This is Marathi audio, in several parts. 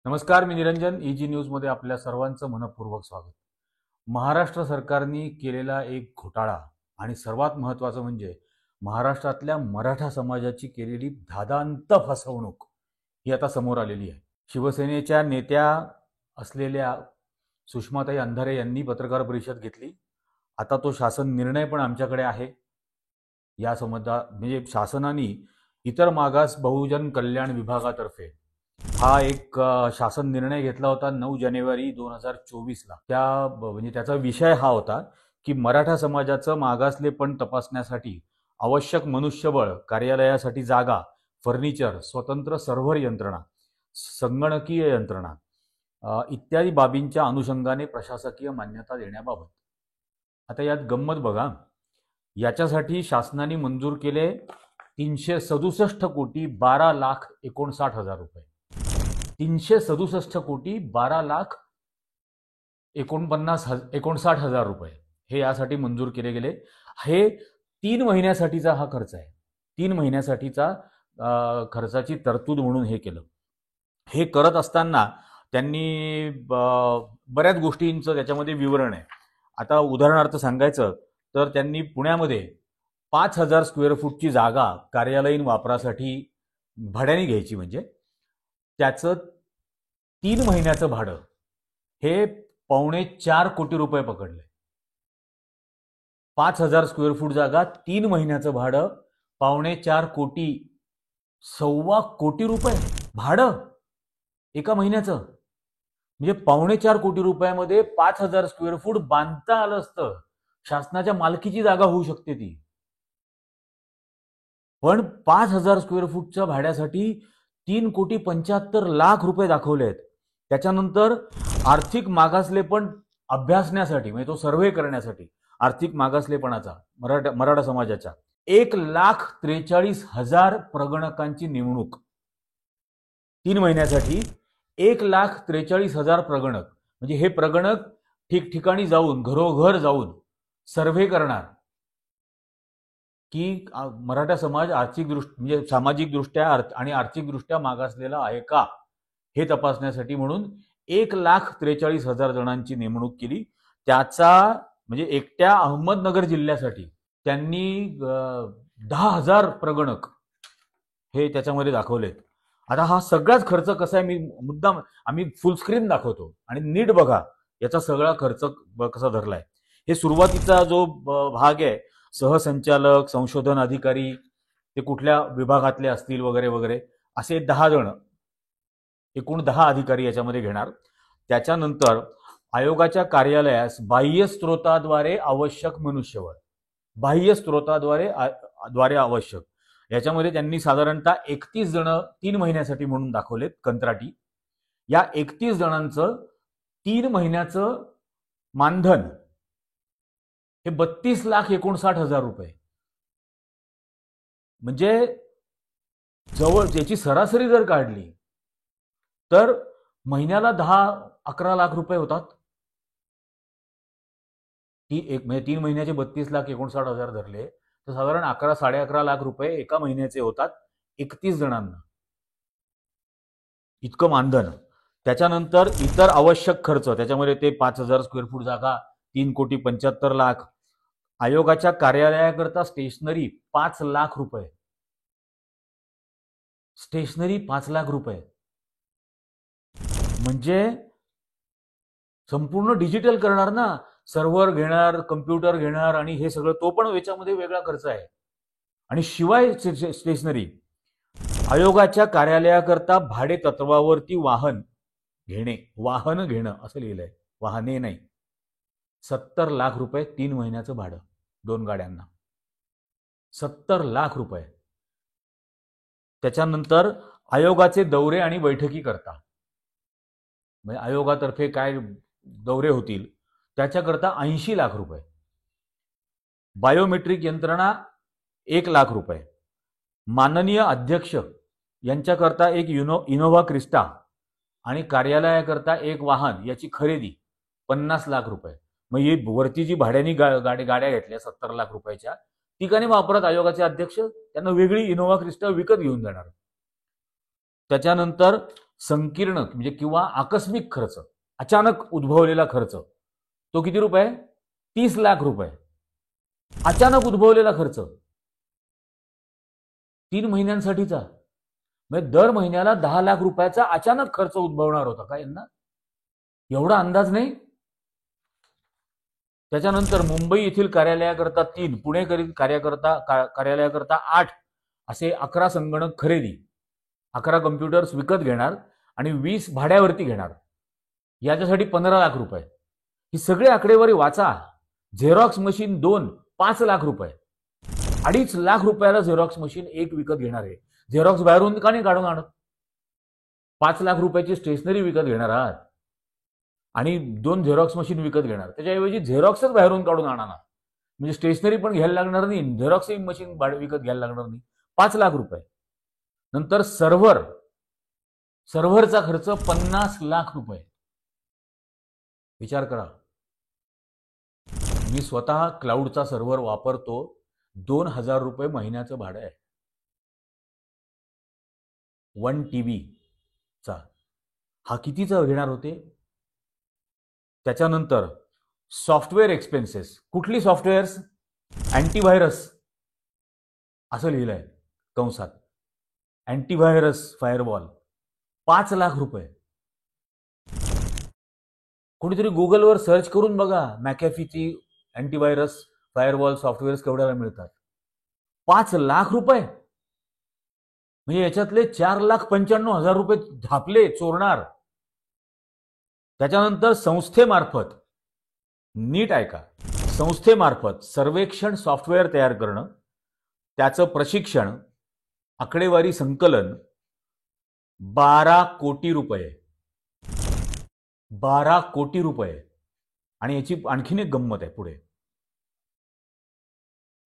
नमस्कार, मी निरंजन. ईजी न्यूजमध्ये आपल्या सर्वांचं मनपूर्वक स्वागत. महाराष्ट्र सरकारने केलेला एक घोटाळा आणि सर्वात महत्त्वाचं म्हणजे महाराष्ट्रातल्या मराठा समाजाची केलेली धादांत फसवणूक ही आता समोर आलेली आहे. शिवसेनेच्या नेत्या असलेल्या सुषमाताई अंधारे यांनी पत्रकार परिषद घेतली. आता तो शासन निर्णय पण आमच्याकडे आहे. या म्हणजे शासनाने इतर मागास बहुजन कल्याण विभागातर्फे हा एक शासन निर्णय घेतला होता 9 जानेवारी 2024ला. म्हणजे त्याचा विषय हा होता की मराठा समाजाचं मागासलेपण तपासण्यासाठी आवश्यक मनुष्यबळ, कार्यालयासाठी जागा, फर्निचर, स्वतंत्र सर्व्हर यंत्रणा, संगणकीय यंत्रणा इत्यादी बाबींच्या अनुषंगाने प्रशासकीय मान्यता देण्याबाबत. आता यात गंमत बघा, याच्यासाठी शासनाने मंजूर केले 367 कोटी 12,59,000 रुपये. 367 कोटी 12,59,000 रुपये हे यासाठी मंजूर केले गेले. हे 3 महिन्यासाठीचा हा खर्च आहे. 3 महिन्यासाठीचा खर्चाची तरतूद म्हणून हे केलं. हे करत असताना त्यांनी बऱ्याच गोष्टींचं त्याच्यामध्ये विवरण आहे. आता उदाहरणार्थ सांगायचं तर त्यांनी पुण्यामध्ये 5,000 स्क्वेअर फूटची जागा कार्यालयीन वापरासाठी भाड्याने घ्यायची, म्हणजे त्याचं 3 महिन्याचं भाडं हे 4.25 कोटी रुपये पकडले. 5,000 स्क्वेअर फूट जागा, 3 महिन्याचं भाडं 4.25 कोटी, 1.25 कोटी रुपये भाडं एका महिन्याचं. म्हणजे 4.25 कोटी रुपयामध्ये 5,000 स्क्वेअर फूट बांधता आलं असतं. शासनाच्या मालकीची जागा होऊ शकते ती. पण 5,000 स्क्वेअर फूटच्या भाड्यासाठी 3,75,00,000 रुपये दाखवले आहेत. त्याच्यानंतर आर्थिक मागासलेपण अभ्यासण्यासाठी, म्हणजे तो सर्व्हे करण्यासाठी आर्थिक मागासलेपणाचा मराठा समाजाच्या 1,43,000 प्रगणकांची नेमणूक. 3 महिन्यासाठी 1,43,000 प्रगणक. म्हणजे हे प्रगणक ठिकठिकाणी जाऊन, घरोघर जाऊन सर्व्हे करणार की मराठा समाज म्हणजे सामाजिक दृष्ट्या आणि आर्थिक दृष्ट्या मागासलेला आहे का हे तपासण्यासाठी म्हणून 1,43,000 जणांची नेमणूक केली. त्याचा म्हणजे एकट्या अहमदनगर जिल्ह्यासाठी त्यांनी 10,000 प्रगणक हे त्याच्यामध्ये दाखवलेत. आता हा सगळाच खर्च कसा आहे, आम्ही फुल स्क्रीन दाखवतो आणि नीट बघा याचा सगळा खर्च कसा धरलाय. हे सुरुवातीचा जो भाग आहे, सहसंचालक, संशोधन अधिकारी, ते कुठल्या विभागातले असतील वगैरे वगैरे, असे 10 जण, एकूण 10 अधिकारी याच्यामध्ये घेणार. त्याच्यानंतर आयोगाच्या कार्यालयास बाह्य स्त्रोताद्वारे आवश्यक मनुष्यबळ, बाह्य स्त्रोताद्वारे आवश्यक, याच्यामध्ये त्यांनी साधारणतः 31 जण 3 महिन्यासाठी म्हणून दाखवलेत कंत्राटी. या 31 जणांचं 3 महिन्याचं मानधन हे 32,59,000 रुपये. म्हणजे जवळ ज्याची सरासरी जर काढली तर महिन्याला 10-11 लाख रुपये होतात. म्हणजे 3 महिन्याचे 32,59,000 धरले तर साधारण 11-11.5 लाख रुपये एका महिन्याचे होतात 31 जणांना, इतकं मानधन. त्याच्यानंतर इतर आवश्यक खर्च, त्याच्यामध्ये ते 5,000 स्क्वेअर फूट जागा 3,75,00,000, आयोगाच्या कार्यालयाकरता स्टेशनरी 5 लाख रुपये, स्टेशनरी 5 लाख रुपये. म्हणजे संपूर्ण डिजिटल करणार ना, सर्व्हर घेणार, कम्प्युटर घेणार, आणि हे सगळं तो पण याच्यामध्ये वेगळा खर्च आहे. आणि शिवाय स्टेशनरी, आयोगाच्या कार्यालयाकरता भाडे तत्वावरती वाहन घेणं असं लिहिलंय, वाहने नाही. 70 लाख रुपये 3 महिन्याचं भाडं, 2 गाड्यांना 70 लाख रुपये. त्याच्यानंतर आयोगाचे दौरे आणि बैठकी करता, म्हणजे आयोगातर्फे काय दौरे होतील त्याच्याकरता 80 लाख रुपये. बायोमेट्रिक यंत्रणा 1 लाख रुपये. माननीय अध्यक्ष यांच्याकरता एक इनोव्हा क्रिस्टा आणि कार्यालयाकरता एक वाहन याची खरेदी 50 लाख रुपये. मग ही वरती जी भाड्याने गाड्या घेतल्या 70 लाख रुपयाच्या, ती का नाही वापरत आयोगाचे अध्यक्ष, त्यांना वेगळी इनोव्हा क्रिस्टा विकत घेऊन जाणार. त्याच्यानंतर संकीर्ण म्हणजे किंवा आकस्मिक खर्च, अचानक उद्भवलेला खर्च, तो किती रुपये? 30 लाख रुपये. अचानक उद्भवलेला खर्च 3 महिन्यांसाठीचा, म्हणजे दर महिन्याला 10 लाख रुपयाचा अचानक खर्च उद्भवणार होता का यांना? एवढा अंदाज नाही. त्याच्यानंतर मुंबई येथील कार्यालयाकरता 3, पुणे कार्यालयाकरता 8 असे 11 संगणक खरेदी, 11 कम्प्युटर्स विकत घेणार आणि 20 भाड्यावरती घेणार, याच्यासाठी 15 लाख रुपये. ही सगळी आकडेवारी वाचा. झेरॉक्स मशीन 2, 5 लाख रुपये. 2.5 लाख रुपयाला झेरॉक्स मशीन एक विकत घेणार आहे. झेरॉक्स बाहेरून का नाही काढून आणत? 5 लाख रुपयाची स्टेशनरी विकत घेणार आहात आणि 2 झेरॉक्स मशीन विकत घेणार, त्याच्याऐवजी झेरॉक्सच बाहेरून काढून आणा ना, म्हणजे स्टेशनरी पण घ्यायला लागणार नाही, झेरॉक्स मशीन विकत घ्यायला लागणार नाही. 5 लाख रुपये. नंतर सर्व्हरचा खर्च 50 लाख रुपये. विचार करा. मी स्वतः क्लाउडचा सर्व्हर वापरतो. 2000 रुपये महिन्याचं भाडं आहे 1 TB चा. हा कितीचा घेणार होते? त्याच्यानंतर सॉफ्टवेअर एक्सपेन्सेस. कुठली सॉफ्टवेअर्स? अँटीव्हायरस असं लिहिलंय कंसात, अँटीव्हायरस फायरवॉल 5 लाख रुपये. कोणीतरी गुगलवर सर्च करून बघा, मॅकॅफीची अँटीव्हायरस फायरवॉल सॉफ्टवेअर्स केवढ्याला मिळतात. 5 लाख रुपये, म्हणजे याच्यातले 4,95,000 रुपये धापले, चोरणार. त्याच्यानंतर संस्थेमार्फत, नीट ऐका, संस्थेमार्फत सर्वेक्षण सॉफ्टवेअर तयार करणं, त्याचं प्रशिक्षण, आकडेवारी संकलन 12 कोटी रुपये. 12 कोटी रुपये. आणि याची आणखीन एक गंमत आहे पुढे.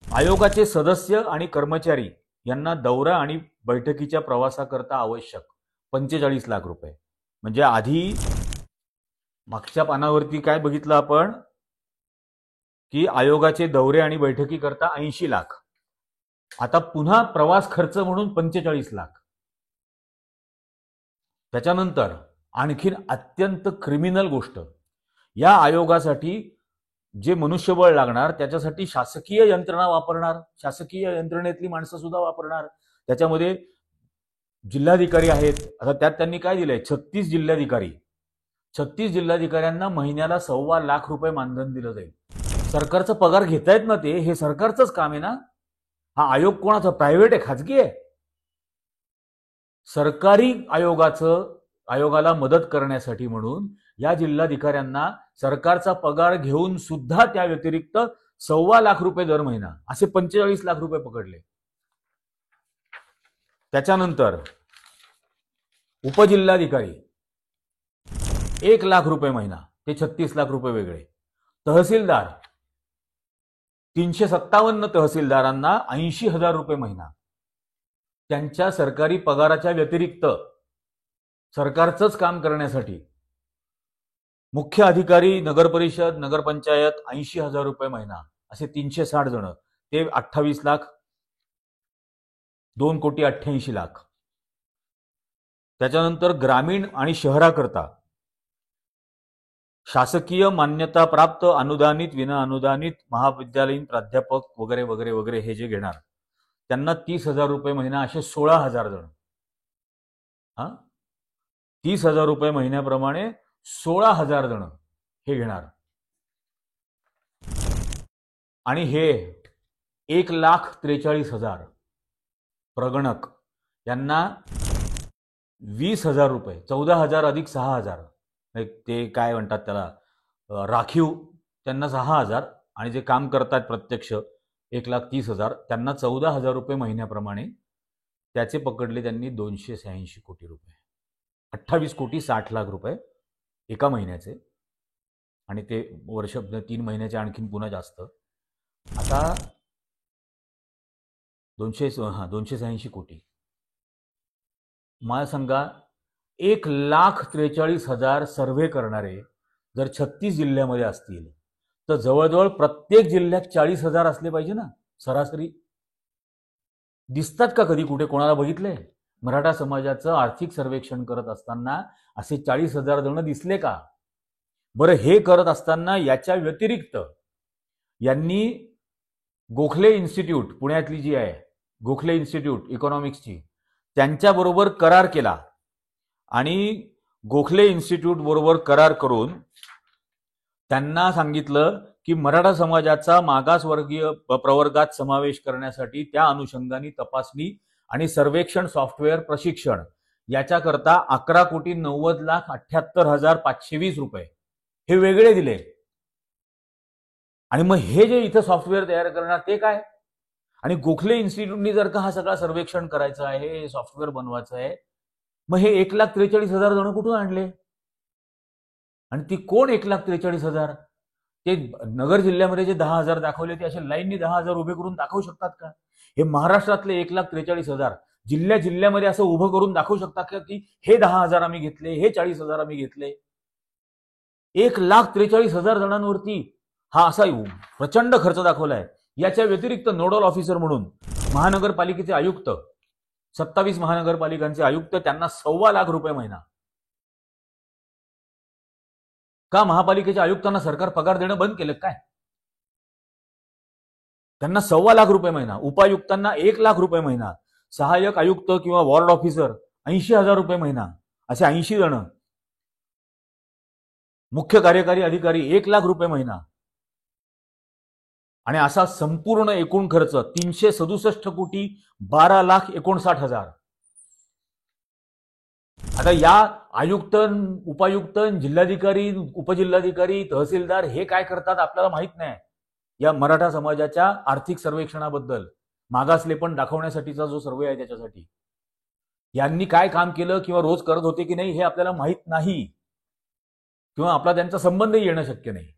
आयोगाचे सदस्य आणि कर्मचारी यांना दौरा आणि बैठकीच्या प्रवासाकरता आवश्यक 45 लाख रुपये. म्हणजे आधी मागच्या पानावरती काय बघितलं आपण की आयोगाचे दौरे आणि बैठकी करता 80 लाख. आता पुन्हा प्रवास खर्च म्हणून 45 लाख. त्याच्यानंतर आणखीन अत्यंत क्रिमिनल गोष्ट, या आयोगासाठी जे मनुष्यबळ लागणार त्याच्यासाठी शासकीय यंत्रणा वापरणार, शासकीय यंत्रणेतली माणसं सुद्धा वापरणार. त्याच्यामध्ये जिल्हाधिकारी आहेत. आता त्यात त्यांनी काय दिलंय? 36 जिल्हाधिकारी. 36 जिल्हाधिकाऱ्यांना महिन्याला 1.25 लाख रुपये मानधन दिलं जाईल. सरकारचा पगार घेतायत ना ते, हे सरकारचंच काम आहे ना. हा आयोग कोणाचा? प्रायव्हेट आहे, खाजगी आहे? सरकारी आयोगाला मदत करण्यासाठी म्हणून या जिल्हाधिकाऱ्यांना सरकारचा पगार घेऊन सुद्धा त्या व्यतिरिक्त 1.25 लाख रुपये दर महिना, असे 45 लाख रुपये पकडले. त्याच्यानंतर उपजिल्हाधिकारी 1 लाख रुपये महिना, ते 36 लाख रुपये वेगळे. तहसीलदार 357 तहसीलदारांना 80,000 रुपये महिना, त्यांच्या सरकारी पगाराच्या व्यतिरिक्त सरकारचंच काम करण्यासाठी. मुख्य अधिकारी नगरपरिषद नगरपंचायत 80,000 रुपये महिना, असे 360 जण, ते 28 लाख, 2,88,00,000. त्याच्यानंतर ग्रामीण आणि शहराकरता शासकीय मान्यता प्राप्त अनुदानित विना अनुदानित महाविद्यालयीन प्राध्यापक वगैरे वगैरे वगैरे हे जे घेणार त्यांना 30,000 रुपये महिना, असे 16,000 जण. 30,000 रुपये महिन्याप्रमाणे 16,000 जण हे घेणार. आणि हे 1,43,000 प्रगणक यांना 20,000 रुपये, 14,000 अधिक 6,000, ते काय म्हणतात त्याला, राखीव, त्यांना 6,000, आणि जे काम करतात प्रत्यक्ष 1,30,000 त्यांना 14,000 रुपये महिन्याप्रमाणे. त्याचे पकडले त्यांनी 286 कोटी रुपये. 28,60,00,000 रुपये एका महिन्याचे, आणि ते वर्ष 3 महिन्याचे आणखीन पुन्हा जास्त. आता 286 कोटी. मला सांगा, 1,43,000 सर्व्हे करणारे जर 36 जिल्ह्यामध्ये असतील तर जवळजवळ प्रत्येक जिल्ह्यात 40,000 असले पाहिजे ना सरासरी. दिसतात का कधी कुठे? कोणाला बघितलंय? मराठा समाजाचं आर्थिक सर्वेक्षण करत असताना असे 40,000 जण दिसले का? बरं, हे करत असताना याच्या व्यतिरिक्त यांनी गोखले इन्स्टिट्यूट पुण्यातली जी आहे, गोखले इन्स्टिट्यूट इकॉनॉमिक्सची, त्यांच्याबरोबर करार केला आणि गोखले इन्स्टिट्यूट बरोबर करार करून त्यांना सांगितलं की मराठा समाजाचा मागासवर्गीय प्रवर्गात समावेश करण्यासाठी त्या अनुषंगाने तपासणी आणि सर्वेक्षण सॉफ्टवेअर प्रशिक्षण याच्याकरता 11,90,78,520 रुपये हे वेगळे दिले. आणि मग हे जे इथं सॉफ्टवेअर तयार करणार ते काय? आणि गोखले इन्स्टिट्यूटनी जर का हा सगळा सर्वेक्षण करायचं आहे, हे सॉफ्टवेअर बनवायचं आहे, मग हे 1,43,000 जण कुठून आणले? आणि ती कोण 1,43,000? ते नगर जिल्ह्यामध्ये जे 10,000 दाखवले ते असे लाईननी 10,000 उभे करून दाखवू शकतात का? हे महाराष्ट्रातले 1,43,000 जिल्ह्यामध्ये असं उभं करून दाखवू शकतात का की हे 10,000 आम्ही घेतले, हे 40,000 आम्ही घेतले? 1,43,000 जणांवरती हा असा प्रचंड खर्च दाखवलाय. याच्या व्यतिरिक्त नोडल ऑफिसर म्हणून महानगरपालिकेचे आयुक्त, 27 महानगरपालिकांचे आयुक्त, त्यांना 2.25 लाख रुपये महिना. का महापालिकेच्या आयुक्तांना सरकार पगार देणं बंद केलं काय? त्यांना 2.25 लाख रुपये महिना, उपायुक्तांना 1 लाख रुपये महिना, सहाय्यक आयुक्त किंवा वॉर्ड ऑफिसर 80,000 रुपये महिना, असे 80 जण, मुख्य कार्यकारी अधिकारी 1 लाख रुपये महिना. आणि असा संपूर्ण एकूण खर्च 367,12,59,000. आता या आयुक्त, उपायुक्त, जिल्हाधिकारी, उपजिल्हाधिकारी, तहसीलदार हे काय करतात आपल्याला माहित नाही. या मराठा समाजाच्या आर्थिक सर्वेक्षणाबद्दल, मागासलेपण दाखवण्यासाठीचा जो सर्वे आहे त्याच्यासाठी यांनी काय काम केलं किंवा रोज करत होते की नाही हे आपल्याला माहित नाही, किंवा आपला त्यांचा संबंधही येणं शक्य नाही.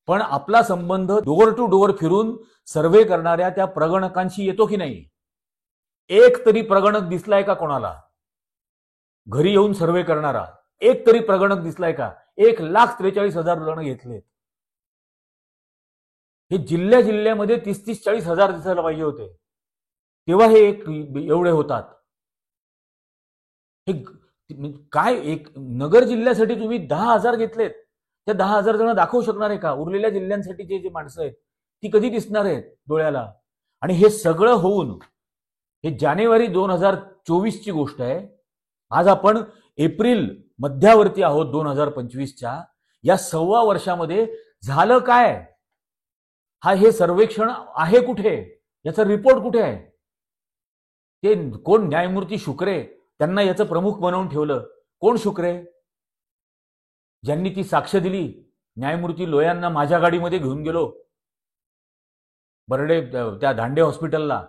पण आपला संबंध डोअर टू डोअर फिरून सर्वे करणाऱ्या त्या प्रगणकांशी येतो की नाही? एक तरी प्रगणक दिसलाय का कोणाला? घरी येऊन सर्वे करणारा एक तरी प्रगणक दिसलाय का? 1,43,000 जण घेतलेत. हे जिल्ह्यामध्ये 30-40 दिसायला पाहिजे होते, तेव्हा हे एवढे होतात. हे काय, एक नगर जिल्ह्यासाठी तुम्ही 10,000 घेतलेत, त्या 10,000 जण दाखवू शकणार आहे का? उरलेल्या जिल्ह्यांसाठी जे माणसं आहेत ती कधी दिसणार आहेत डोळ्याला? आणि हे सगळं होऊन हे जानेवारी 2024 ची गोष्ट आहे. आज आपण एप्रिल मध्यावरती आहोत 2025च्या. या 1.25 वर्षामध्ये झालं काय? हे सर्वेक्षण आहे कुठे? याचा रिपोर्ट कुठे आहे? ते कोण? न्यायमूर्ती शुक्रे, त्यांना याचं प्रमुख बनवून ठेवलं. कोण शुक्रे? ज्यांनी ती साक्ष दिली. न्यायमूर्ती लोयांना माझ्या गाडीमध्ये घेऊन गेलो बर्डे त्या दांडे हॉस्पिटलला,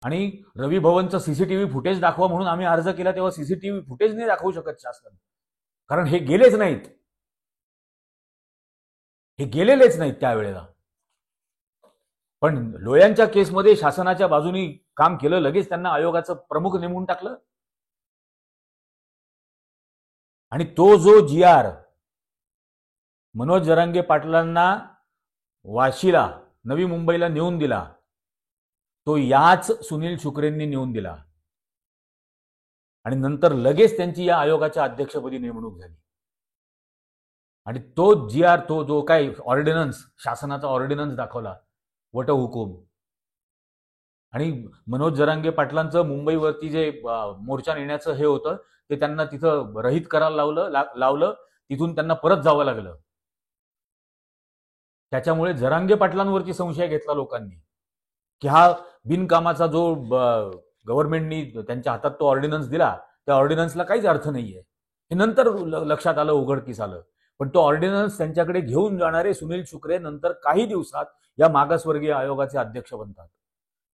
आणि रवी भवनचं सीसीटीव्ही फुटेज दाखवा म्हणून आम्ही अर्ज केला, तेव्हा सीसीटीव्ही फुटेज नाही दाखवू शकत शासन, कारण हे गेलेच नाहीत, हे गेलेलेच नाहीत त्यावेळेला. पण लोयांच्या केसमध्ये शासनाच्या बाजूनी काम केलं, लगेच त्यांना आयोगाचं प्रमुख नेमून टाकलं. आणि तो जो GR मनोज जरांगे पाटलांना वाशीला, नवी मुंबईला नेऊन दिला, तो याच सुनील शुक्रेंनी नेऊन दिला. आणि नंतर लगेच त्यांची या आयोगाच्या अध्यक्षपदी नेमणूक झाली. आणि तो GR, तो जो काय ऑर्डिनन्स, शासनाचा ऑर्डिनन्स दाखवला, वटहुकूम, आणि मनोज जरांगे पाटलांचं मुंबईवरती जे मोर्चा नेण्याचं हे होतं ते त्यांना तिथं रहित करायला लावलं, तिथून त्यांना परत जावं लागलं. त्याच्यामुळे जरांगे पाटलांवरती संशय घेतला लोकांनी की हा बिनकामाचा जो गव्हर्नमेंटनी त्यांच्या हातात तो ऑर्डिनन्स दिला, त्या ऑर्डिनन्सला काहीच अर्थ नाहीये. हे नंतर लक्षात आलं, उघडकीस आलं. पण तो ऑर्डिनन्स त्यांच्याकडे घेऊन जाणारे सुनील शुक्रे नंतर काही दिवसात या मागासवर्गीय आयोगाचे अध्यक्ष बनतात.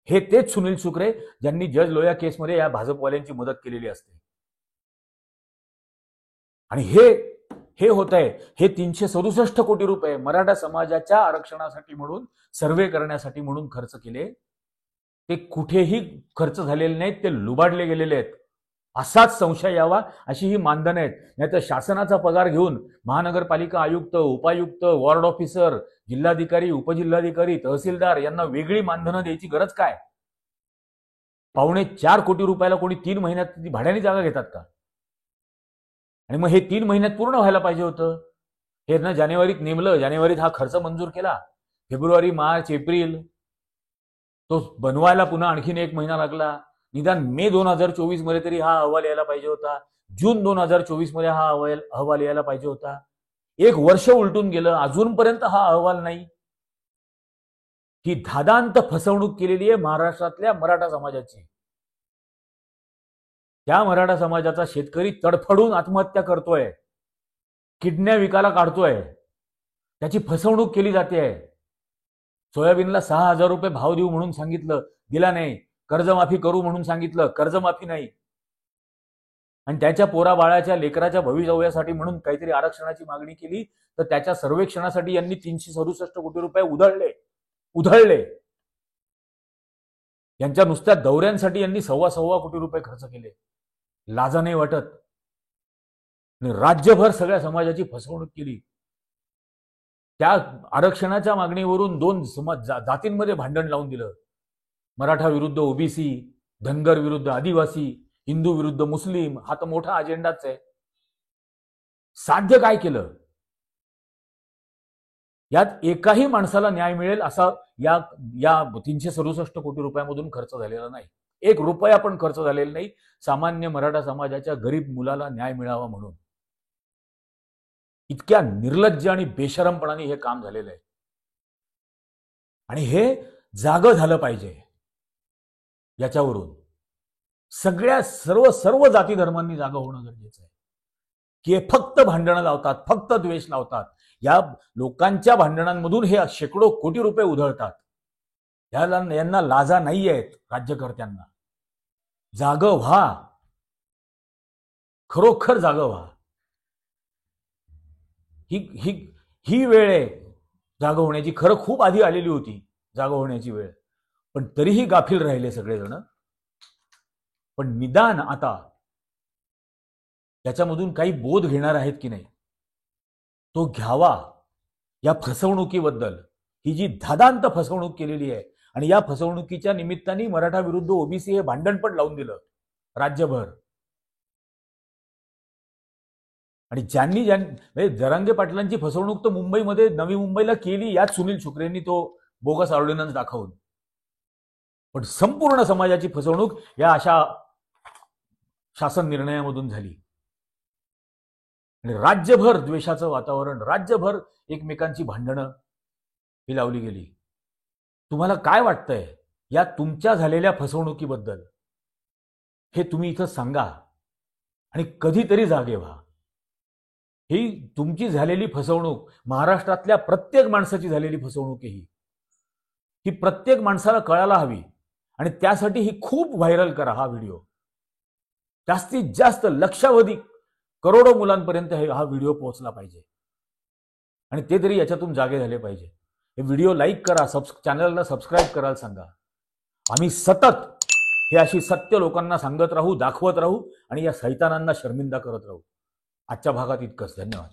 हे तेच सुनील शुक्रे ज्यांनी जज लोया केसमध्ये या भाजपवाल्यांची मदत केलेली असते. आणि हे होत आहे, हे 367 कोटी रुपये मराठा समाजाच्या आरक्षणासाठी म्हणून, सर्वे करण्यासाठी म्हणून खर्च केले. ते कुठेही खर्च झालेले नाहीत, ते लुबाडले गेलेले आहेत. असाच संशय यावा अशी ही मानधन आहेत. नाहीतर शासनाचा पगार घेऊन महानगरपालिका आयुक्त, उपायुक्त, वॉर्ड ऑफिसर, जिल्हाधिकारी, उपजिल्हाधिकारी, तहसीलदार यांना वेगळी मानधनं द्यायची गरज काय? 4.25 कोटी रुपयाला कोणी 3 महिन्यात ती भाड्याने जागा घेतात का? आणि मग हे 3 महिन्यात पूर्ण व्हायला पाहिजे होतं. हे ना जानेवारीत नेमलं, जानेवारीत हा खर्च मंजूर केला, फेब्रुवारी, मार्च, एप्रिल तो बनवायला पुन्हा आणखीन 1 महिना लागला. निदान मे 2024 मध्ये तरी हा अहवाल यायला पाहिजे होता. जून 2024 मध्ये हा अहवाल यायला पाहिजे होता. 1 वर्ष उलटून गेलं, अजूनपर्यंत हा अहवाल नाही. ही धादांत फसवणूक केलेली आहे महाराष्ट्रातल्या मराठा समाजाची. त्या मराठा समाजाचा शेतकरी तडफडून आत्महत्या करतोय, किडन्या विकायला काढतोय, त्याची फसवणूक केली जाते आहे. सोयाबीनला 6,000 रुपये भाव देऊ म्हणून सांगितलं, दिला नाही. कर्जमाफी करू म्हणून सांगितलं, कर्जमाफी नाही. आणि त्याच्या पोरा बाळाच्या लेकराच्या भवितव्यासाठी म्हणून काहीतरी आरक्षणाची मागणी केली, तर त्याच्या सर्वेक्षणासाठी यांनी 367 कोटी रुपये उधळले. यांच्या नुसत्या दौऱ्यांसाठी यांनी 1.25 कोटी रुपये खर्च केले. लाजा नाही वाटत? राज्यभर सगळ्या समाजाची फसवणूक केली. त्या आरक्षणाच्या मागणीवरून 2 जातींमध्ये भांडण लावून दिलं. मराठा विरुद्ध ओबीसी, धनगर विरुद्ध आदिवासी, हिंदू विरुद्ध मुस्लिम. हा तर मोठा अजेंडाच आहे. साध्य काय केलं? यात एकाही माणसाला न्याय मिळेल असा या 367 कोटी रुपयामधून खर्च झालेला नाही. 1 रुपया पण खर्च झालेला नाही सामान्य मराठा समाजाच्या गरीब मुलाला न्याय मिळावा म्हणून. इतक्या निर्लज्ज आणि बेशरमपणाने हे काम झालेलं आहे. आणि हे जागं झालं पाहिजे. याच्यावरून सर्व जाती धर्मांनी जागा होणं गरजेचं आहे. की हे फक्त भांडणं लावतात, फक्त द्वेष लावतात. या लोकांच्या भांडणांमधून हे शेकडो कोटी रुपये उधळतात. यांना लाजा नाही आहेत राज्यकर्त्यांना. जागं व्हा, खरोखर जागं व्हा. ही वेळ आहे जागं होण्याची. खरं खूप आधी आलेली होती जागं होण्याची वेळ, पण तरीही गाफील राहिले सगळेजण. पण निदान आता त्याच्यामधून काही बोध घेणार आहेत की नाही तो घ्यावा. या फसवणुकीबद्दल, ही जी धादांत फसवणूक केलेली आहे, आणि या फसवणुकीच्या निमित्ताने मराठा विरुद्ध ओबीसी हे भांडण पण लावून दिलं राज्यभर. आणि ज्यांनी जरांगे पाटलांची फसवणूक तर मुंबईमध्ये, नवी मुंबईला केली याच सुनील शुक्रेंनी तो बोगस ऑर्डिनन्स दाखवून. पण संपूर्ण समाजाची फसवणूक या अशा शासन निर्णयामधून झाली. आणि राज्यभर द्वेषाचं वातावरण, राज्यभर एकमेकांची भांडणं ही लावली गेली. तुम्हाला काय वाटतंय या तुमच्या झालेल्या फसवणुकीबद्दल? हे तुम्ही इथं सांगा आणि कधीतरी जागे व्हा. ही तुमची झालेली फसवणूक महाराष्ट्रातल्या प्रत्येक माणसाची झालेली फसवणूक आहे. ही प्रत्येक माणसाला कळायला हवी. आणि त्यासाठी ही खूप व्हायरल करा हा व्हिडिओ. जास्तीत जास्त लक्षावधी करोडो मुलांपर्यंत हा व्हिडिओ पोहोचला पाहिजे. आणि ते तरी याच्यातून जागे झाले पाहिजे. हे व्हिडिओ लाईक करा, चॅनलला सबस्क्राईब करायला सांगा. आम्ही सतत हे अशी सत्य लोकांना सांगत राहू, दाखवत राहू आणि या सैतानांना शर्मिंदा करत राहू. आजच्या भागात इतकंच. धन्यवाद.